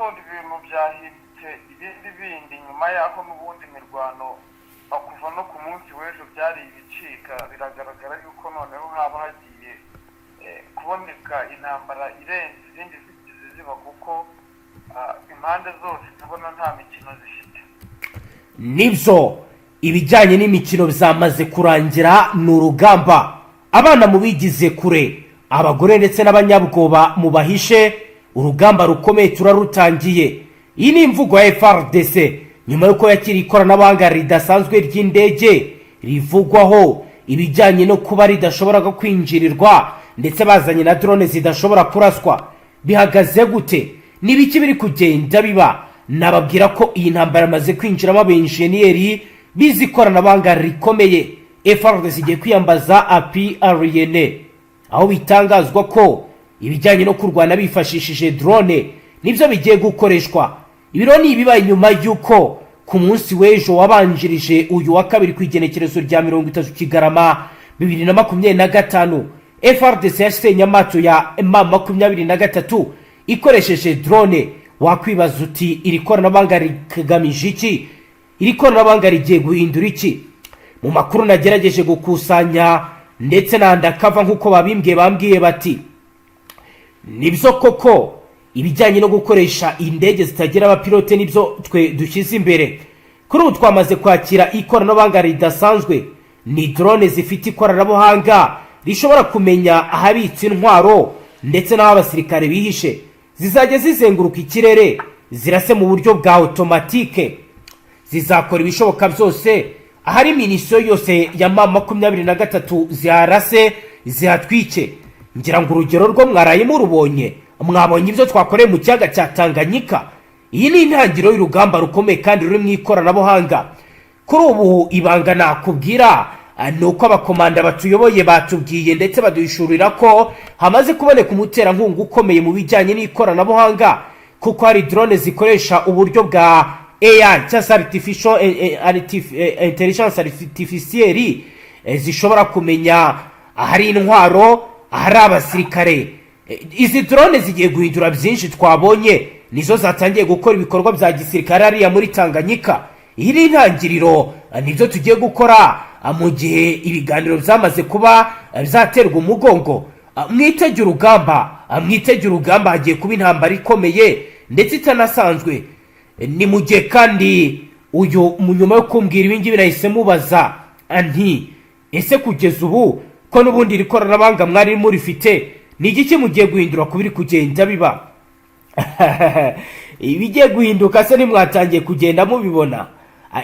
gitondo ibintu byahindutse ibindi bindi nyuma y'aho n'ubundi mirwano kuva no ku munsi w'ejo byari ibicika biragaragara yuko noneho haba hagiye kuboneka intambara irenze izindi zigize ziba kuko impande zose tubona nta mikino zifite. Nibyo ibijyanye n'imikino byamaze kurangira ni urugamba abana mu bigize kure abagore ndetse n'abanyabwoba mu bahishe urugamba rukomeye turarutangiye. Iyi ni imvugo ya Fardc nyuma yuko yakira ikoranabuhanga ridasanzwe ry'indege rivugwaho ibijyanye no kuba ridashobora kwinjirirwa ndetse bazanye na drone zidashobora kuraswa. Bihagaze gute? Nibiki biri kugenda biba? Nababwira ko iyi ntambara amaze kwinjiramo abenjeniyeri bizi ikoranabuhanga rikomeye. Fardc igiye kwiyambaza APRN aho bitangazwa ko ibijyanye no kurwana bifashishije drone nibyo bigiye gukoreshwa. Ibiro ni ibibaye nyuma y'uko ku munsi w'ejo wabanjirije uyu wa kabiri ku igenekerezo rya 30 Kigarama 2025 Frdc yasenye amato ya M23 ikoresheje drone. Wakwibaza uti iri koranabuhanga rigamije iki? Iri koranabuhanga rigiye guhindura iki? Mu makuru nagerageje gukusanya ndetse nandakava nkuko bambwiye bati nibyo koko ibijyanye no gukoresha indege zitagira abapilote nibyo twe dushyize imbere. Kuri ubu twamaze kwakira ikoranabuhanga ridasanzwe, ni drone zifite ikoranabuhanga rishobora kumenya ahabitse intwaro ndetse n'aho abasirikare bihishe. Zizajya zizenguruka ikirere zirase mu buryo bwa automatique. Zizakora ibishoboka byose ahari minisiyo yose ya M23 ziharase zihatwice. Ngira ngo urugero rwo mwaraye murubonye, mwabonye ibyo twakoreye mu kiyaga cya Tanganyika. Iyi ni intangiriro y'urugamba rukomeye kandi ruri mu ikoranabuhanga. Kuri ubu ibanga nakubwira nuko abakomanda batuyoboye batubwiye ndetse baduhishurira ko hamaze kuboneka umuterankunga ukomeye mu bijyanye n'ikoranabuhanga, kuko hari drone zikoresha uburyo bwa AI cyangwa artificial intelligence artificielle zishobora kumenya ahari intwaro ahari abasirikare. Izi drone zigiye guhindura byinshi twabonye, nizo zatangiye gukora ibikorwa bya gisirikare ariya muri Tanganyika. Iyi ni intangiriro nibyo tugiye gukora mu gihe ibiganiro byamaze kuba byaterwa umugongo. Mwitegura urugamba hagiye kuba intambara ikomeye ndetse itanasanzwe. Ni mu gihe kandi uyu nyuma yo kumbwira ibingibi nahise mubaza nti ese kugeza ubu ko n'ubundi rikoranabuhanga mwari murifite ni igiki mugiye guhindura kubiri kugenda biba? Ibigiye guhinduka se nimwatangiye kugenda mubibona.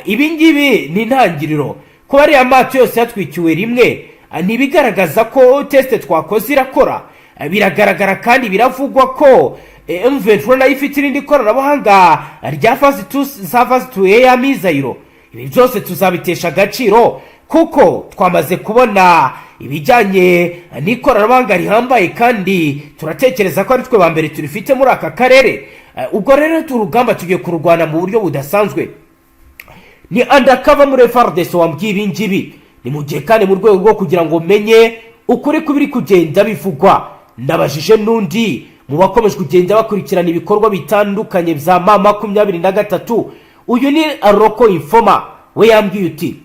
Ibingibi ni intangiriro. Kuba ari amato yose yatwikiwe rimwe ntibigaragaza ko teste twakoze irakora. Biragaragara kandi biravugwa ko M23 nayo ifite irindi koranabuhanga rya phase 2 air missile. Ibi byose tuzabitesha agaciro kuko twamaze kubona ibijyanye n'ikoranabuhanga rihambaye kandi turatekereza ko ari twe ba mbere turifite muri aka karere. Ubwo rero turugamba tugiye kurwana mu buryo budasanzwe. Ni undercover muri Fardc wambwiye ibingibi. Ni mu gihe kandi mu rwego rwo kugira ngo menye ukuri kubiri kugenda bivugwa, ndabajije n'undi mu bakomeje kugenda bakurikirana ibikorwa bitandukanye bya M23. Uyu ni Aroko Informa. We yambwiye uti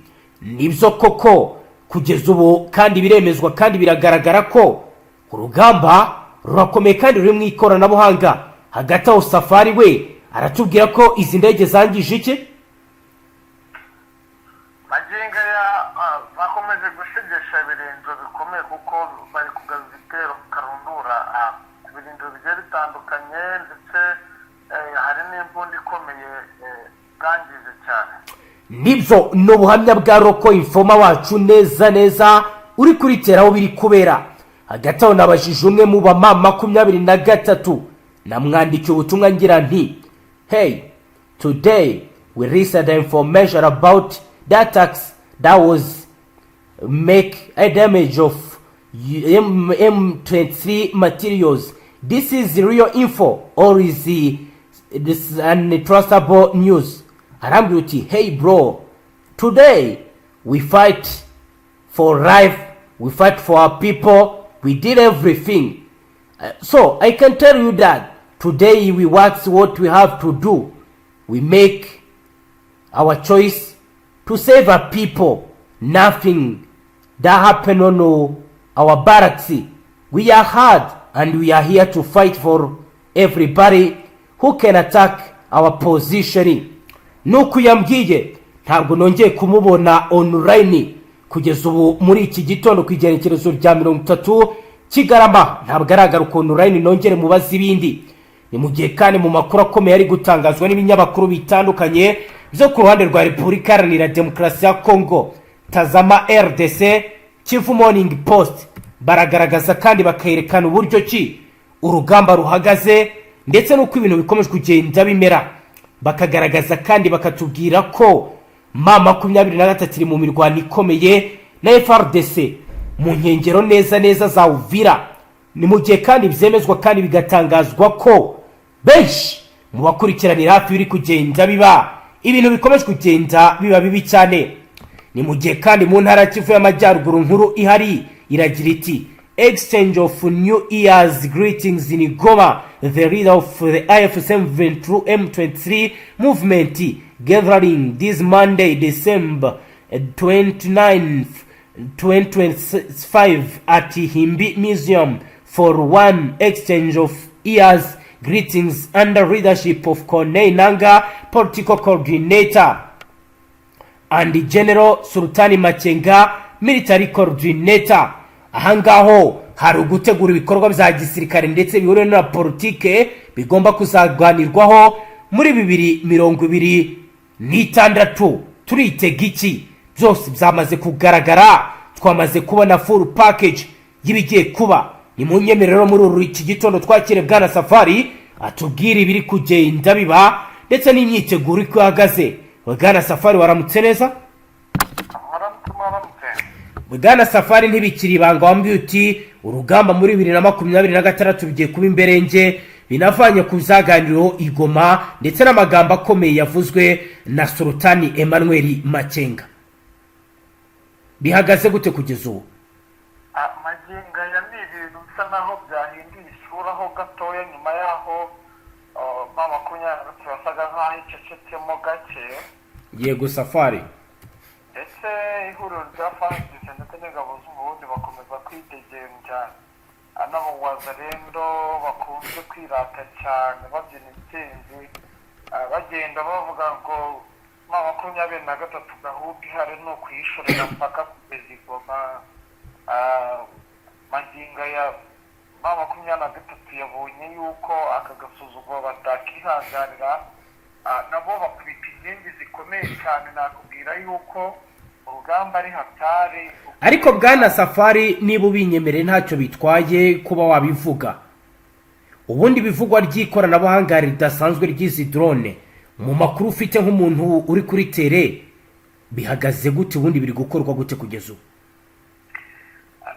nibyo koko kugeza ubu kandi biremezwa kandi biragaragara ko urugamba rurakomeye kandi ruri mu ikoranabuhanga. Hagati aho Safari we aratubwira ko izi ndege zangije iki? Maginga ya bakomeje gushegesha ibirinzo bikomeye kuko bari kugaza ibitero karundura ku birindiro bigiye bitandukanye ndetse hari n'imbunda ikomeye bwangije cyane. Nibyo no buhamya bwa Roko Informa wacu neza uri kuriteraho biri kubera. Hagati aho nabajije umwe mu ba M23 namwandikiye ubutumwa ngira nti hey, today we received information about the attacks that was make a damage of M23 materials. This is real info or is this untrustable news? Arambuti, hey bro, today we fight for life, we fight for our people, we did everything. So I can tell you that Today we watch what we have to do. We make our choice to save our people. Nothing that happen on our barracks. We are hard and we are here to fight for everybody who can attack our position. Nuko yambwiye ntabwo nongeye kumubona online kugeza ubu muri iki gitondo ku igerekerezo rya 30 Kigarama. Ntabwo aragaruka online nongere mubaza ibindi. Ni mu gihe kandi mu makuru akomeye ari gutangazwa n'ibinyamakuru bitandukanye byo ku ruhande rwa Repubulika Iharanira Demokarasi ya Congo, Tazama RDC, Kivu Morning Post baragaragaza kandi bakerekana uburyo ki urugamba ruhagaze ndetse nuko ibintu bikomeje kugenda bimera. Bakagaragaza kandi bakatubwira ko mama 23 iri mu mirwano ikomeye na Fardc mu nkengero neza za Uvira. Ni mu gihe kandi byemezwa kandi bigatangazwa ko benshi mu bakurikiranira hafi biri kugenda biba ibintu bikomeje kugenda biba bibi cyane. Ni mu gihe kandi mu ntara Kivu y'Amajyaruguru nkuru ihari iragira iti exchange of New Year's greetings in Goma. The leader of the AFS through M23 movement gathering this Monday, December 29th, 2025 at Himbi Museum for one exchange of years greetings under leadership of Corneille Nanga, political coordinator, and General Sultani Machenga, military coordinator. Ahangaho hari ugutegura ibikorwa bya gisirikare ndetse bihuriye na politike bigomba kuzagwanirwaho muri 2026. Turitega iki? Byose byamaze kugaragara, twamaze kubona full package yibigiye kuba. Ni mu nyemerero muri iki gitondo twakire Bwana Safari atubwira ibiri kugenda biba ndetse n'imyiteguro iko ihagaze. Bwana Safari waramutse neza? Bwana Safari ntibikiri ibanga wambiye uti urugamba muri 2026 bigiye kuba imberenge binavanye ku zaganiro Igoma ndetse n'amagambo akomeye yavuzwe na Sultani Emmanuel Machenga. Bihagaze gute kugeza ubu? Maginga ya ni ibintu bisa naho byahinduye isura ho gatoya nyuma yaho mama 23 basaga nkaho icecetsemo gake. Yego Safari. Ndetse ihuriro rya Fardc ndetse n'ingabo z'Uburundi bakomeza kwidegenja anabo wazarendo bakunze kwirata cyane babyina intsinzi bagenda bavuga ngo mama 23 gahubwe hari no kwishorera mpaka kugeza Igoma. Maginga ya mama 23 yabonye yuko akagasuzuguro batakihanganira nabo bakubita inkingi zikomeye cyane. Nakubwira yuko urugamba ari hatari. Ariko Bwana Safari niba ubinyemereye ntacyo bitwaye kuba wabivuga. Ubundi bivugwa ry'ikoranabuhanga ridasanzwe ry'izi drone mu makuru ufite nk'umuntu uri kuri tere bihagaze gute? Ubundi biri gukorwa gute kugeza ubu?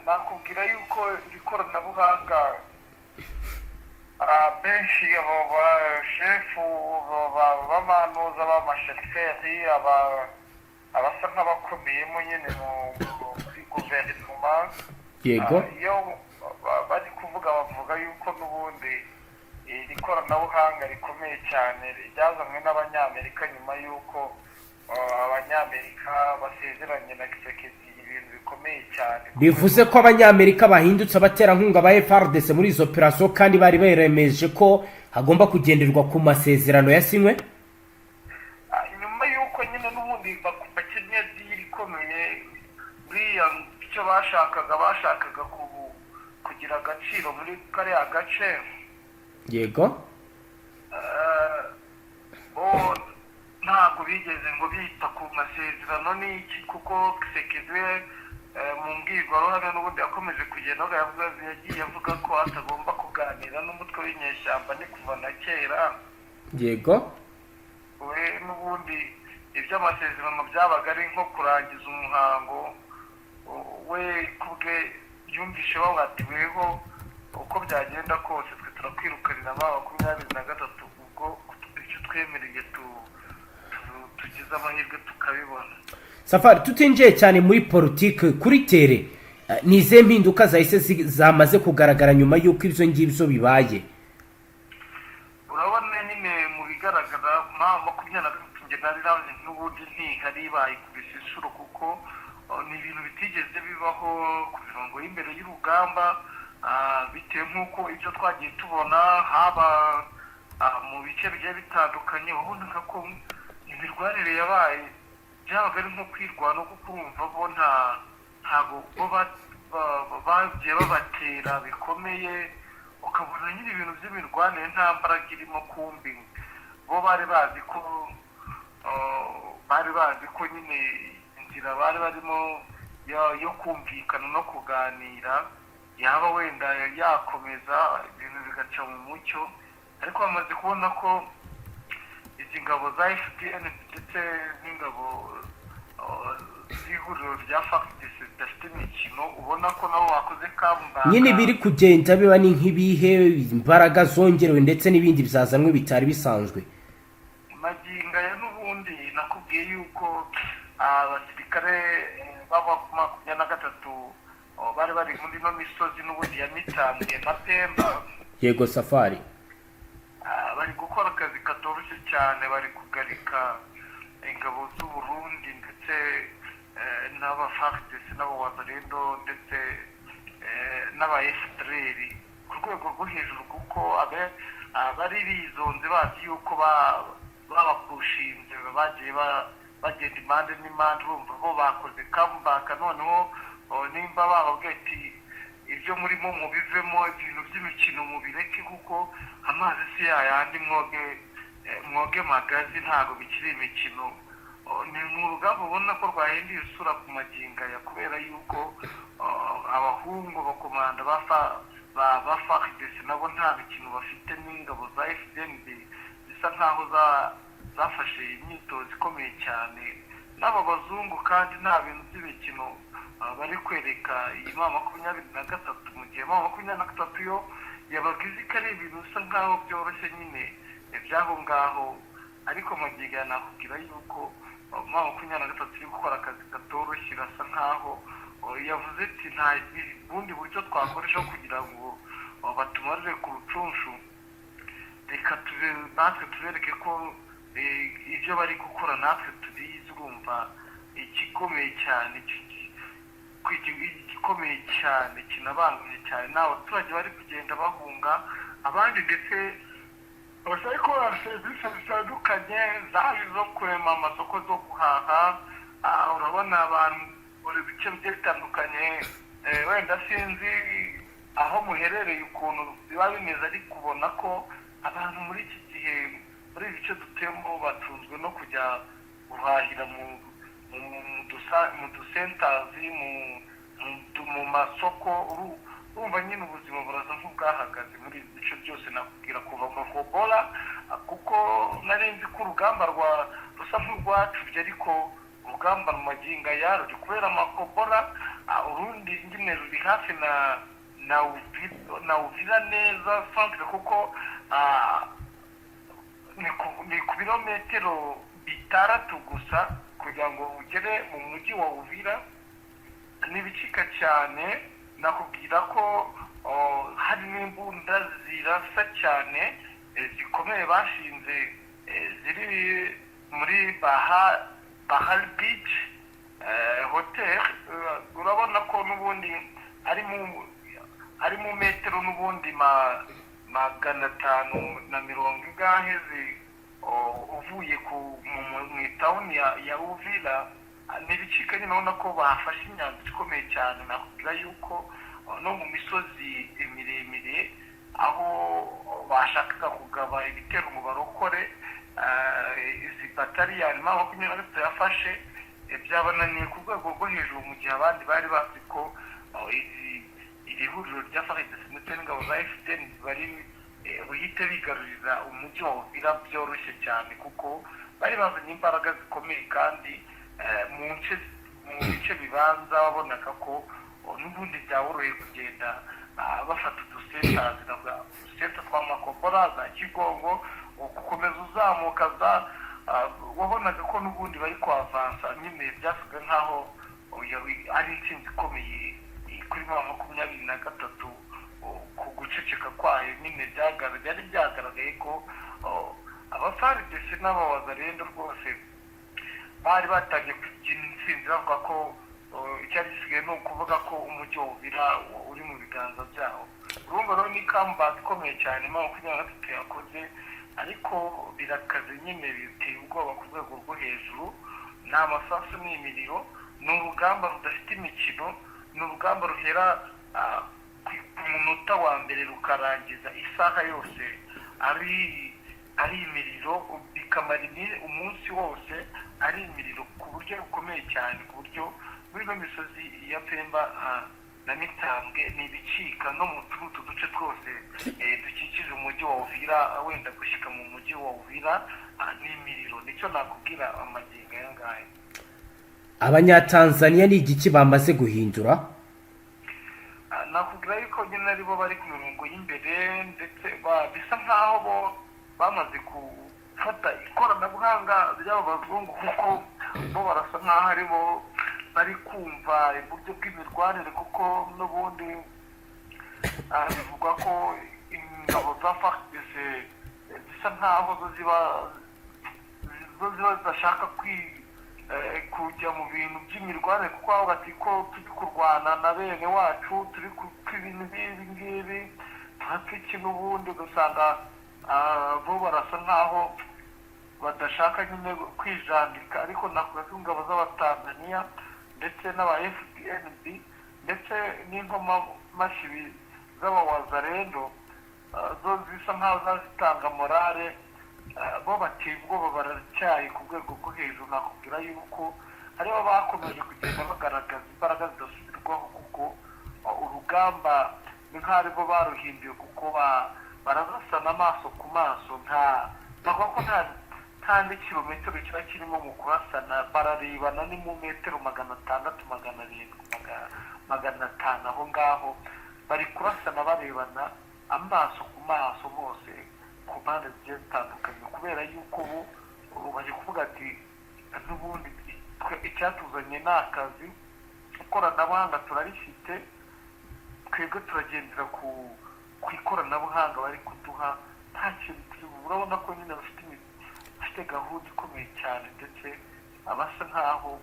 Nakubwira yuko ikoranabuhanga benshi abo ba shefu b'amanuza b'amasheferi abasa nk'abakomeyemo nyine muri guverinoma. Yego. Iyo bari kuvuga bavuga yuko n'ubundi iri koranabuhanga rikomeye cyane ryazanywe n'Abanyamerika nyuma yuko Abanyamerika basezeranye na Kisekedi ibintu bikomeye cyane. Bivuze ko Abanyamerika bahindutse abaterankunga ba Fardc muri izo operation kandi bari baremeje ko hagomba kugenderwa ku masezerano yasinywe. Nyuma yuko nyine n'ubundi bakenye dirikomeye buriya icyo bashakaga kugira agaciro muri kariya gace. Yego. Ntabwo bigeze ngo bita ku masezerano n'iki kuko Kisekedi mu mbwirwaruhame n'ubundi yakomeje kugenda yagiye avuga ko atagomba kuganira n'umutwe w'inyeshyamba ni kuva na kera. Yego. We n'ubundi iby'amasezerano byabaga ari nko kurangiza umuhango. We kubwe yumvishe bawatiweho uko byagenda kose twe turakwirukanira mama 23 ubwo icyo twemereye tugize amahirwe tukabibona. Safari tutinjiye cyane muri politique kuri tere nize mpinduka zahise zamaze kugaragara nyuma yuko ibyo ngibyo bibaye. makumyabiri na gatatu nari n'ubundi ntihari bayikubise inshuro kuko ni ibintu bitigeze bibaho ku mirongo y'imbere y'urugamba bitewe nk'uko ibyo twagiye tubona haba mu bice bigiye bitandukanye wabonaga ko imirwanire yabaye byabaga ari nko kwirwana kuko urumva bo ntabwo bo bagiye babatera bikomeye ukabona nyine ibintu by'imirwanire nta mbaraga irimo kumbi bo bari bazi ko nyine inzira bari barimo yo kumvikana no kuganira yaba wenda yakomeza ibintu bigaca mu mucyo ariko bamaze kubona ko izi ngabo za FDN ndetse n'ingabo z'ihuriro rya FARDC zidafite imikino ubona ko nabo bakoze kambanga nyine biri kugenda biba ni nk'ibihe imbaraga zongerewe ndetse n'ibindi byazanwe bitari bisanzwe maginga ya n'ubundi nakubwiye yuko abasirikare baba makumyabiri na gatatu bari bari muri no misozi n'ubundi ya Mitambwe na Pemba yego safari bari gukora akazi katoroshye cyane bari kugarika ingabo z'u Burundi ndetse n'aba Fardc n'aba Wazalendo ndetse n'aba FDLR ku rwego rwo hejuru kuko bari bizonze bazi yuko babapushinze bagiye bagenda impande n'impande urumva bo bakoze comeback noneho nimba bababwiye ati ibyo murimo mubivemo ibintu by'imikino mubireke kuko amazi si yayandi mwoge magazi ntabwo bikiri imikino ni mu rugamba ubona ko rwahinduye isura ku maginga ya kubera yuko abahungu bakomanda ba Fardc nabo nta mikino bafite n'ingabo za Fdnb zisa nkaho zafashe imyitozo ikomeye cyane n'aba bazungu kandi nta bintu by'imikino bari kwereka iyi makumyabiri na gatatu mu gihe makumyabiri na gatatu yo yabagize ko ari ibintu bisa nkaho byoroshye nyine by'aho ngaho ariko magingo yanakubwira yuko makumyabiri na gatatu iri gukora akazi katoroshye irasa nkaho yavuze ati nta bundi buryo twakoresha kugira ngo batumarire ku rucunshu reka natwe tubereke ko ibyo bari gukora natwe tubizi urumva igikomeye cyane kinabangamiye cyane n'abaturage bari kugenda bahunga abandi ndetse bashaka gukora serivisi zitandukanye zaba izo kurema amasoko zo guhaha urabona abantu buri bice bigiye bitandukanye wenda sinzi aho muherereye ukuntu biba bimeze ariko ubona ko abantu muri iki gihe muri ibi bice dutuyemo batunzwe no kujya guhahira mu dusentazi mu masoko urumva nyine ubuzima buraza nk'ubwahagaze muri ibi bice byose nakubwira kuva mu Fobola kuko nari nzi ko urugamba rusa nk'urwacubye ariko urugamba mu maginga yaruri kubera amakobola urundi nyine ruri hafi na Uvira neza centre kuko ni ku birometero 6 gusa kugira ngo ugere mu mujyi wa Uvira n'ibicika cyane nakubwira ko hari n'imbunda zirasa cyane zikomeye bashinze ziri muri Bahar Beach hotel urabona ko n'ubundi ari mu metero n'ubundi 550 ingahe uvuye mu itawuni ya Uvira n'ibicika nyine urabona ko bafashe imyanzuro ikomeye cyane nakubwira yuko no mu misozi miremire aho bashakaga kugaba ibitero mu barokore izi bataliyani makumyabiri na gatatu yafashe byabananiye ku rwego rwo hejuru mu gihe abandi bari bazi ko iri huriro rya Fardc ndetse n'ingabo za FDN bari buhite bigarurira umujyi wa Uvira byoroshye cyane kuko bari bazanye imbaraga zikomeye kandi mu bice bibanza wabonaga ko n'ubundi byaboroheye kugenda bafata udusenta tw'amakopora za Kigongo gukomeza uzamuka wabonaga ko n'ubundi bari kwavansa nyine byasaga nkaho ari intsinzi ikomeye kuri 23 ku guceceka kwayo nyine byari byagaragaye ko abafaridesi n'abawazarendo rwose bari batangiye kugira intsinzi bavuga ko icyari gisigaye ni ukuvuga ko umujyi wa Uvira uri mu biganza byabo. Urumva rero ni comeback ikomeye cyane makumyabiri na gatatu yakoze, ariko birakaze nyine, biteye ubwoba ku rwego rwo hejuru. Ni amasasu n'imiriro, ni urugamba rudafite imikino, ni urugamba ruhera ku munota wa mbere rukarangiza isaha yose ari imiriro, bikamara umunsi wose ari imiriro ku buryo bukomeye cyane, ku buryo muri ino misozi ya Pemba na Mitambwe ni ibicika, no mu turutu duce twose dukikije umujyi wa Uvira, wenda gushyika mu mujyi wa Uvira ni imiriro. Nicyo nakubwira amagingo aya ngaya. Abanyatanzania ni igiki bamaze guhindura? Nakubwira yuko nyine aribo bari ku mirongo y'imbere, ndetse bisa nkaho bo bamaze gufata ikoranabuhanga ry'abo bazungu, kuko bo barasa nkaho aribo bari kumva uburyo bw'imirwanire, kuko n'ubundi bivugwa ko ingabo za Fardc zisa nkaho zo ziba zidashaka kujya mu bintu by'imirwanire, kuko aho bati ko turi kurwana na bene wacu, turi ku ibintu nk'ibi ngibi turapfiki, n'ubundi ugasanga bo barasa nkaho badashaka nyine kwijandika. Ariko nakuvuga ko ingabo z'abatanzaniya ndetse n'aba Fdnb ndetse n'inkomamashyi z'abawazarendo zo zisa nkaho zazitanga morale, bo bateye ubwoba, baracyaye ku rwego rwo hejuru. Nakubwira yuko aribo bakomeje kugenda bagaragaza imbaraga zidasubirwaho, kuko urugamba ni nk'aho aribo baruhinduye, kuko barazasana amaso ku maso, bavuga ko nta n'ikirometero kiba kirimo mu kurasana, bararebana ni mu metero 600, 700, 500 aho ngaho, bari kurasana barebana amaso ku maso bose ku mpande zigiye zitandukanye, kubera yuko ubu bari kuvuga ati n'ubundi icyatuzanye ni akazi, ikoranabuhanga turarifite, twebwe turagendera ku ikoranabuhanga bari kuduha, nta kintu urabona ko nyine bafite gahunda ikomeye cyane, ndetse abasa nkaho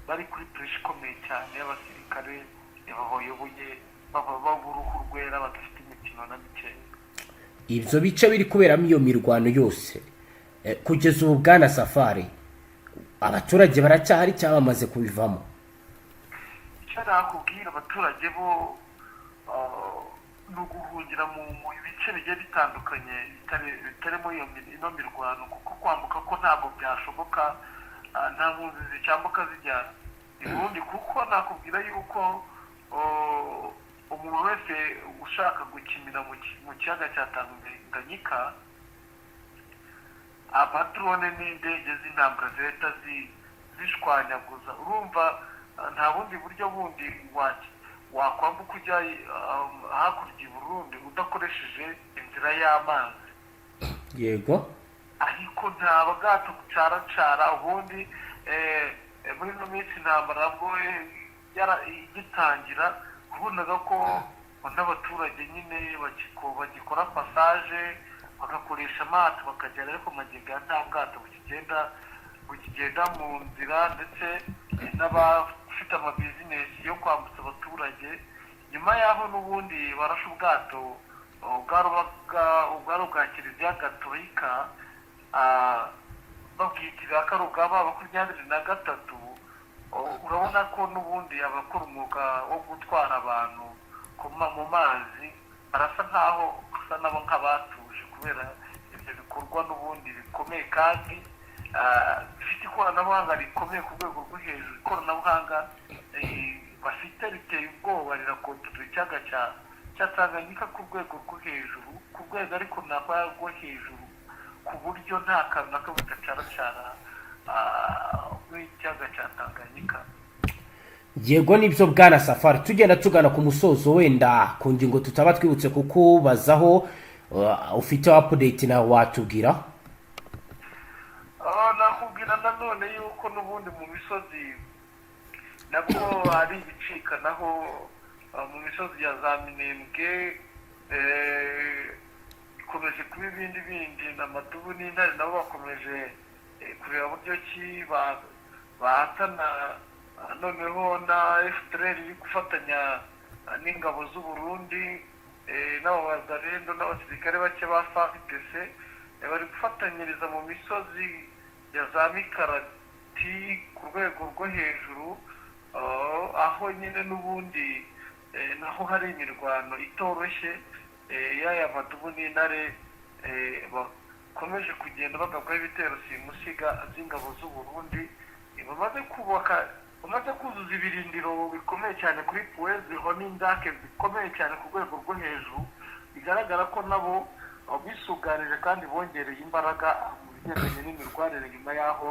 bari kuri pureshi ikomeye cyane y'abasirikare babayoboye b'uruhu rwera, badafite imikino na mikeya. Ibyo bice biri kuberamo iyo mirwano yose kugeza ubu, bwana Safari, abaturage baracyahari cyangwa bamaze kubivamo? Icyo nakubwira, abaturage bo ni uguhungira mu bice bigiye bitandukanye bitarimo ino mirwano, kuko kwambuka ko ntabwo byashoboka, nta mpunzi zicyambuka zijya i Burundi, kuko nakubwira yuko umuntu wese ushaka gukinira mu kiyaga cya Tanganyika, amadrone n'indege z'intambara zihita zishwanyaguza. Urumva nta bundi buryo bundi wakwambuka ujya hakurya i Burundi udakoresheje inzira y'amazi. Yego, ariko nta bwato bucaracara. Ubundi muri ino minsi intambara nabwo igitangira, ubonaga ko n'abaturage nyine bagikora passage, bagakoresha amato bakagera, ariko magingo nta bwato bukigenda mu nzira, ndetse n'abafite amabizinesi yo kwambutsa abaturage. Nyuma yaho n'ubundi barashe ubwato ubwari ubwa Kiliziya Gatolika, babwitirira ko ari ubwa 23. Urabona ko n'ubundi abakora umwuga wo gutwara abantu mu mazi barasa nkaho basa nabo nk'abatuje, kubera ibyo bikorwa n'ubundi bikomeye, kandi bifite ikoranabuhanga rikomeye ku rwego rwo hejuru. Ikoranabuhanga bafite riteye ubwoba, rirakontorora ikiyaga cya Tanganyika ku rwego rwo hejuru, ku rwego ariko ntabwo rwo hejuru, ku buryo nta kantu na kamwe gacaracara w'ikiyaga cya Tanganyika. Yego, nibyo bwana Safari, tugenda tugana ku musozo, wenda ku ngingo tutaba twibutse kukubazaho, ufite update na watubwira? Nakubwira nanone yuko n'ubundi mu misozi nabwo hari ibicika, naho mu misozi ya za Minembwe bikomeje kuba ibindi bindi n'amadubu n'intare nabo bakomeje kureba buryo ki bahatana noneho na FDLR iri gufatanya n'ingabo z'u Burundi n'abazarendo n'abasirikare bake ba Fardc bari gufatanyiriza mu misozi ya za Mikarati ku rwego rwo hejuru aho nyine n'ubundi naho hari imirwano itoroshye y'aya madubu n'intare bakomeje kugenda bagabwaho ibitero simusiga by'ingabo z'u Burundi bamaze kuzuza ibirindiro bikomeye cyane kuri puweziho n'indake bikomeye cyane ku rwego rwo hejuru bigaragara ko nabo bisuganije kandi bongereye imbaraga mu bigendanye n'imirwanire nyuma y'aho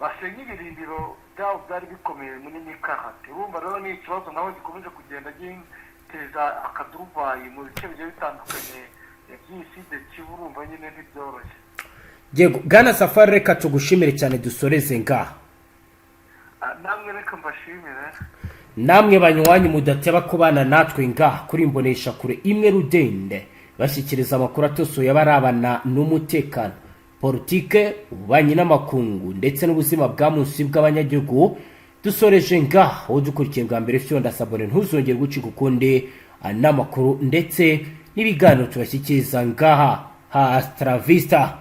basenya ibirindiro byabo byari bikomeye muri Mikarati. Urumva rero ni ikibazo naho gikomeje kugenda giteza akaduruvayi mu bice bigiye bitandukanye by'isi Kivu. Urumva nyine ntibyoroshye. Yego Bwana Safari, reka tugushimire cyane dusoreze ngaha. Namwe reka mbashimire. Namwe banywanyi mudateba kubana natwe ngaha kuri imbonesha kure imwe Rudende bashyikiriza amakuru atosoye abarabana n'umutekano, politike, ububanyi n'amakungu ndetse n'ubuzima bwa munsi bw'abanyagihugu. Dusoreje ngaha aho dukurikiye bwa mbere fyonda sabone ntuzongere gucika ukundi n'amakuru ndetse n'ibiganiro tubashyikiriza ngaha. Hasta la vista.